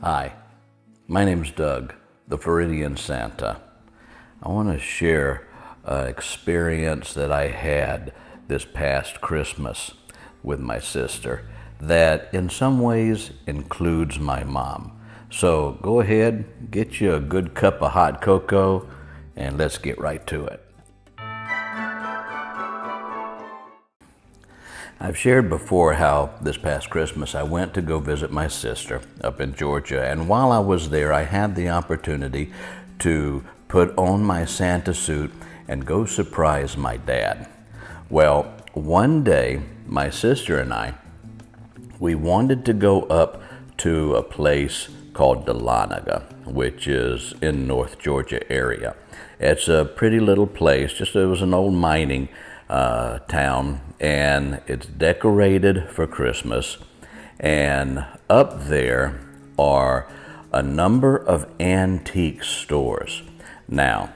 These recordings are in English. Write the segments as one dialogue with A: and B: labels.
A: Hi, my name's Doug, the Floridian Santa. I want to share an experience that I had this past Christmas with my sister that in some ways includes my mom. So go ahead, get you a good cup of hot cocoa, and let's get right to it. I've shared before how this past Christmas I went to go visit my sister up in Georgia, and while I was there I had the opportunity to put on my Santa suit and go surprise my dad. Well, one day my sister and we wanted to go up to a place called Dahlonega, which is in North Georgia area. It's a pretty little place, it was an old mining town, and it's decorated for Christmas. And up there are a number of antique stores. Now,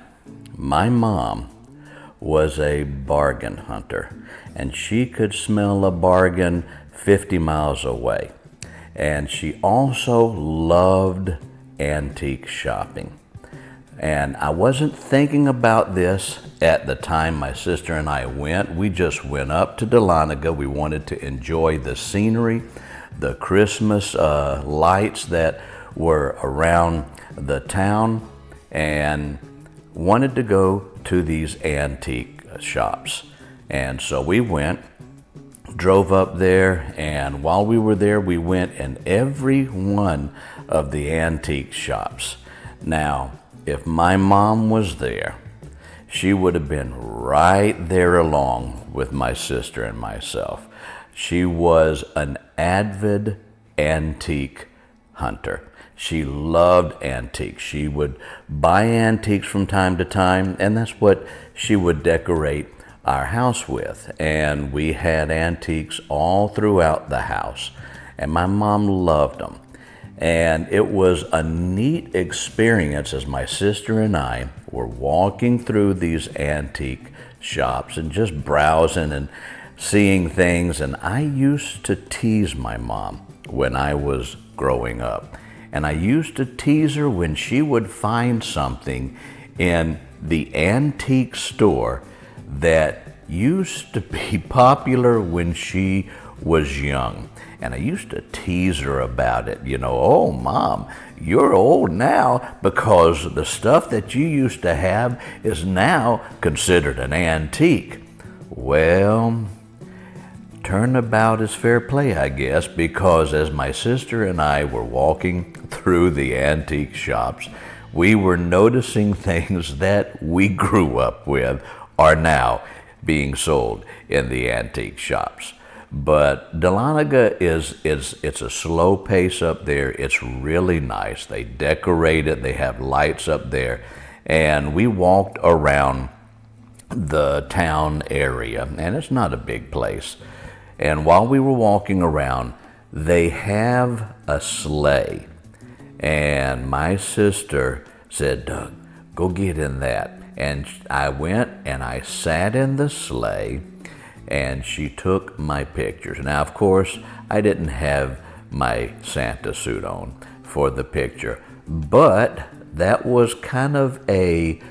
A: my mom was a bargain hunter, and she could smell a bargain 50 miles away. And she also loved antique shopping. And I wasn't thinking about this at the time my sister and I went. We just went up to Dahlonega. We wanted to enjoy the scenery, the Christmas lights that were around the town, and wanted to go to these antique shops. And so we went, drove up there, and while we were there, we went in every one of the antique shops. Now, if my mom was there, she would have been right there along with my sister and myself. She was an avid antique hunter. She loved antiques. She would buy antiques from time to time, and that's what she would decorate our house with. And we had antiques all throughout the house, and my mom loved them. And it was a neat experience as my sister and I were walking through these antique shops and just browsing and seeing things. And I used to tease my mom when I was growing up. And I used to tease her when she would find something in the antique store that used to be popular when she was young. And I used to tease her about it, oh, Mom, you're old now because the stuff that you used to have is now considered an antique. Well, turnabout is fair play, I guess, because as my sister and I were walking through the antique shops, we were noticing things that we grew up with are now being sold in the antique shops. But Dahlonega it's a slow pace up there. It's really nice. They decorate it. They have lights up there. And we walked around the town area, and it's not a big place. And while we were walking around, they have a sleigh. And my sister said, Doug, go get in that. And I went and I sat in the sleigh, and she took my pictures. Now, of course, I didn't have my Santa suit on for the picture, but that was kind of a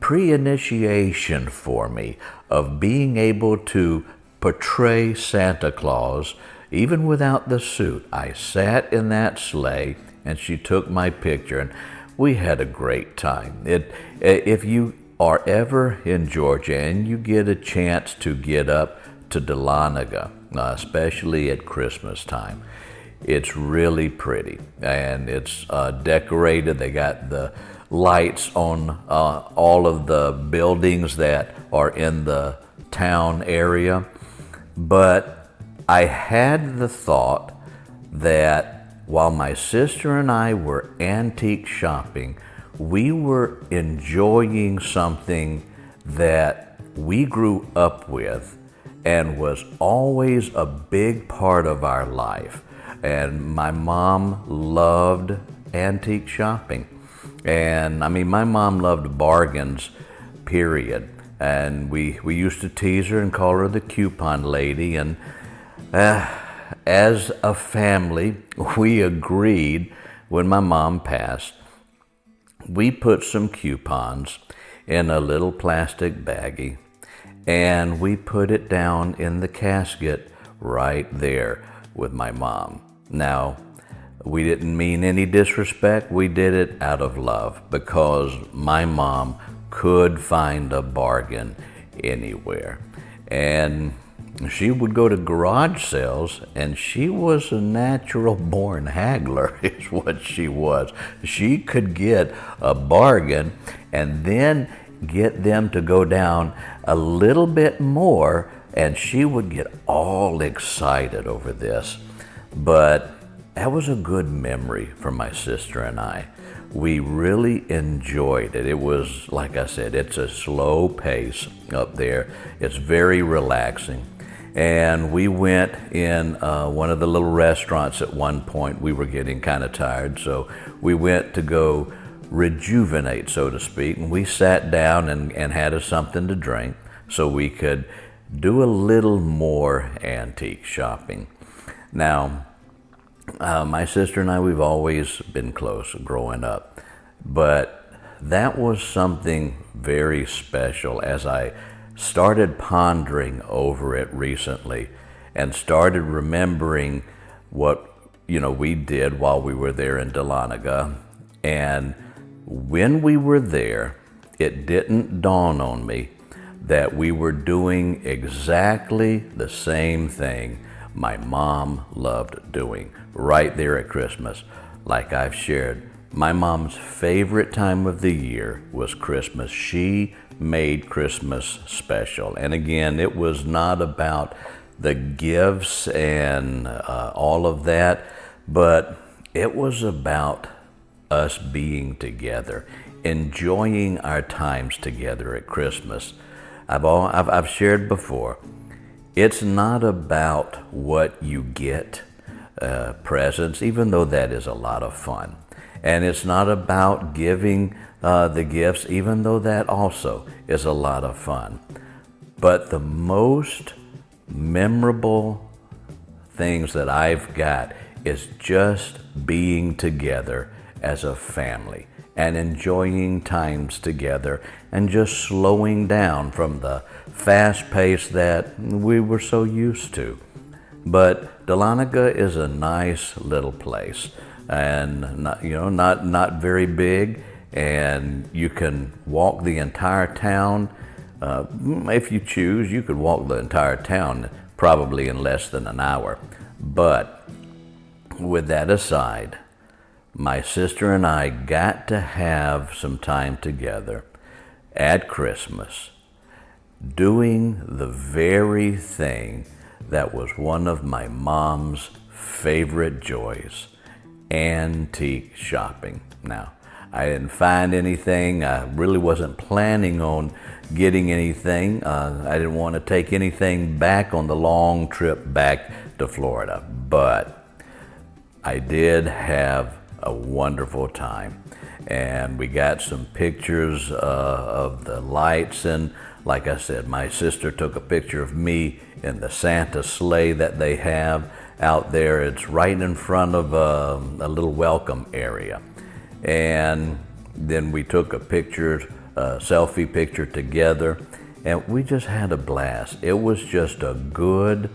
A: pre-initiation for me of being able to portray Santa Claus even without the suit. I sat in that sleigh, and she took my picture, and we had a great time. If you are ever in Georgia and you get a chance to get up to Dahlonega, especially at Christmas time, it's really pretty, and it's decorated. They got the lights on all of the buildings that are in the town area. But I had the thought that while my sister and I were antique shopping, we were enjoying something that we grew up with and was always a big part of our life. And my mom loved antique shopping. And I mean, my mom loved bargains, period. And we used to tease her and call her the coupon lady. And as a family, we agreed when my mom passed, we put some coupons in a little plastic baggie, and we put it down in the casket right there with my mom. Now, we didn't mean any disrespect. We did it out of love because my mom could find a bargain anywhere. And she would go to garage sales, and she was a natural born haggler is what she was. She could get a bargain and then get them to go down a little bit more, and she would get all excited over this. But that was a good memory for my sister and I. We really enjoyed it. It was, like I said, it's a slow pace up there. It's very relaxing. And we went in one of the little restaurants at one point. We were getting kind of tired, so we went to go rejuvenate, so to speak. And we sat down and had us something to drink so we could do a little more antique shopping. Now, my sister and I, we've always been close growing up, but that was something very special as I started pondering over it recently and started remembering what, we did while we were there in Dahlonega. And when we were there, it didn't dawn on me that we were doing exactly the same thing my mom loved doing right there at Christmas. Like I've shared, my mom's favorite time of the year was Christmas. She made Christmas special. And again, it was not about the gifts and all of that, but it was about us being together, enjoying our times together at Christmas. I've shared before, it's not about what you get, presents, even though that is a lot of fun. And it's not about giving the gifts, even though that also is a lot of fun. But the most memorable things that I've got is just being together as a family and enjoying times together and just slowing down from the fast pace that we were so used to. But Dahlonega is a nice little place, and not very big, and you can walk the entire town. If you choose, you could walk the entire town probably in less than an hour. But with that aside, my sister and I got to have some time together at Christmas, doing the very thing that was one of my mom's favorite joys, antique shopping. Now, I didn't find anything. I really wasn't planning on getting anything. I didn't want to take anything back on the long trip back to Florida, but I did have a wonderful time. And we got some pictures of the lights, and like I said, my sister took a picture of me in the Santa sleigh that they have out there. It's right in front of a little welcome area. And then we took a selfie picture together, and we just had a blast. It was just a good,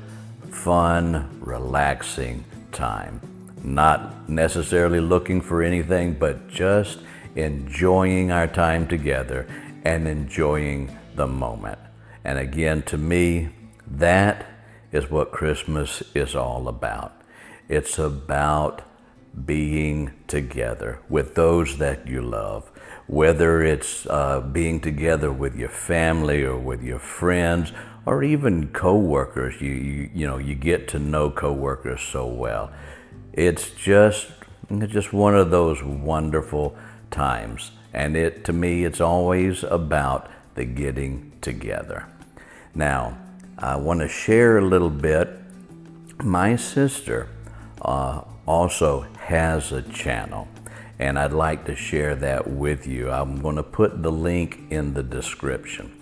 A: fun, relaxing time. Not necessarily looking for anything, but just enjoying our time together and enjoying the moment. And again, to me, that is what Christmas is all about. It's about being together with those that you love, whether it's being together with your family or with your friends or even co-workers. You get to know co-workers so well. It's just one of those wonderful times. And to me, it's always about the getting together. Now, I want to share a little bit. My sister also has a channel, and I'd like to share that with you. I'm going to put the link in the description.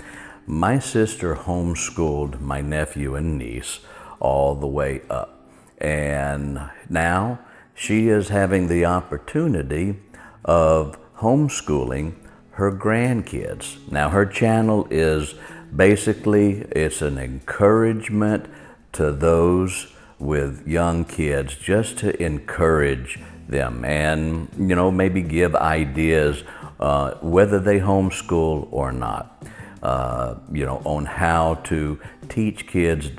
A: My sister homeschooled my nephew and niece all the way up. And now she is having the opportunity of homeschooling her grandkids. Now, her channel is basically, it's an encouragement to those with young kids, just to encourage them and, maybe give ideas whether they homeschool or not, on how to teach kids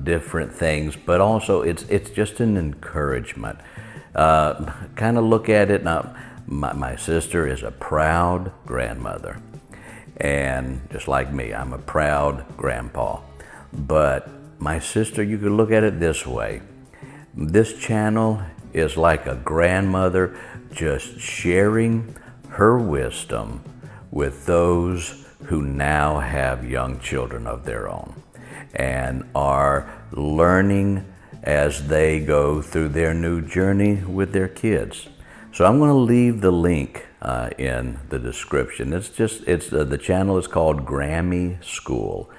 A: different things, but also it's just an encouragement. Kind of look at it now. My sister is a proud grandmother, and just like me, I'm a proud grandpa. But my sister, you could look at it this way. This channel is like a grandmother just sharing her wisdom with those who now have young children of their own and are learning as they go through their new journey with their kids. So I'm going to leave the link in the description. The channel is called Grammy School,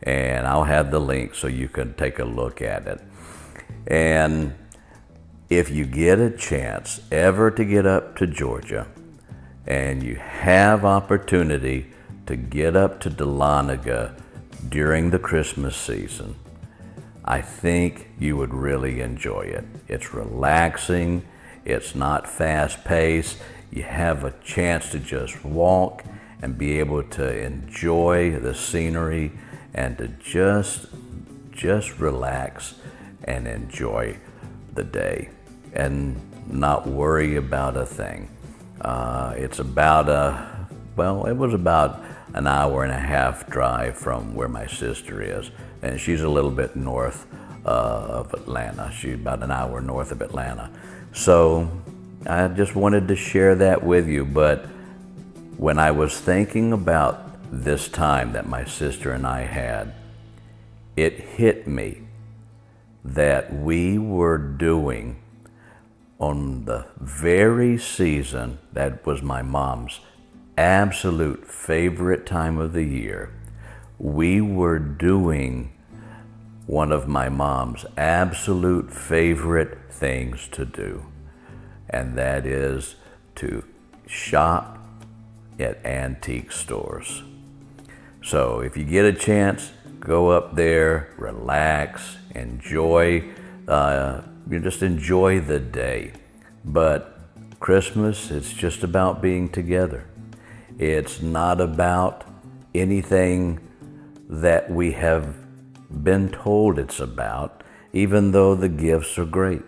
A: and I'll have the link so you can take a look at it. And if you get a chance ever to get up to Georgia and you have opportunity to get up to Dahlonega during the Christmas season, I think you would really enjoy it. It's relaxing. It's not fast-paced. You have a chance to just walk and be able to enjoy the scenery and to just relax and enjoy the day and not worry about a thing. It's about it was about an hour and a half drive from where my sister is, and she's a little bit north of Atlanta. She's about an hour north of Atlanta. So I just wanted to share that with you. But when I was thinking about this time that my sister and I had, it hit me that we were doing on the very season that was my mom's absolute favorite time of the year. We were doing one of my mom's absolute favorite things to do, and that is to shop at antique stores. So if you get a chance, go up there, relax, enjoy, just enjoy the day. But Christmas, it's just about being together. It's not about anything that we have been told it's about, even though the gifts are great.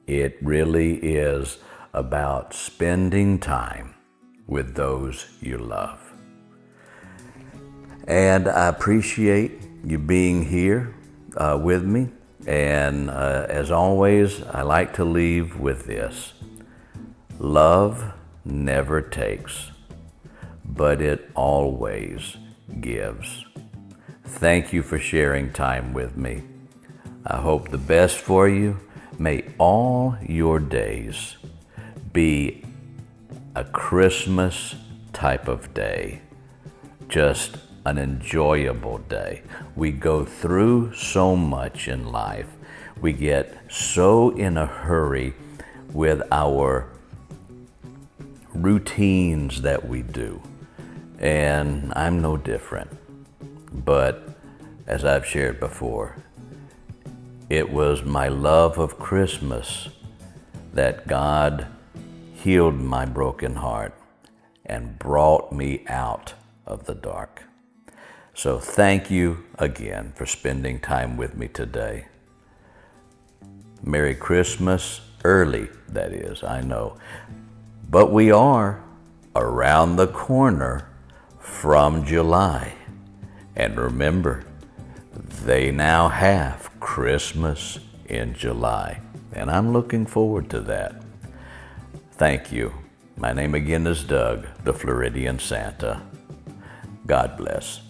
A: It really is about spending time with those you love. And I appreciate you being here with me. And as always, I like to leave with this. Love never takes, but it always gives. Thank you for sharing time with me. I hope the best for you. May all your days be a Christmas type of day, just an enjoyable day. We go through so much in life. We get so in a hurry with our routines that we do. And I'm no different. But as I've shared before, it was my love of Christmas that God healed my broken heart and brought me out of the dark. So thank you again for spending time with me today. Merry Christmas, early that is, I know. But we are around the corner from July. And remember, they now have Christmas in July. And I'm looking forward to that. Thank you. My name again is Doug, the Floridian Santa. God bless.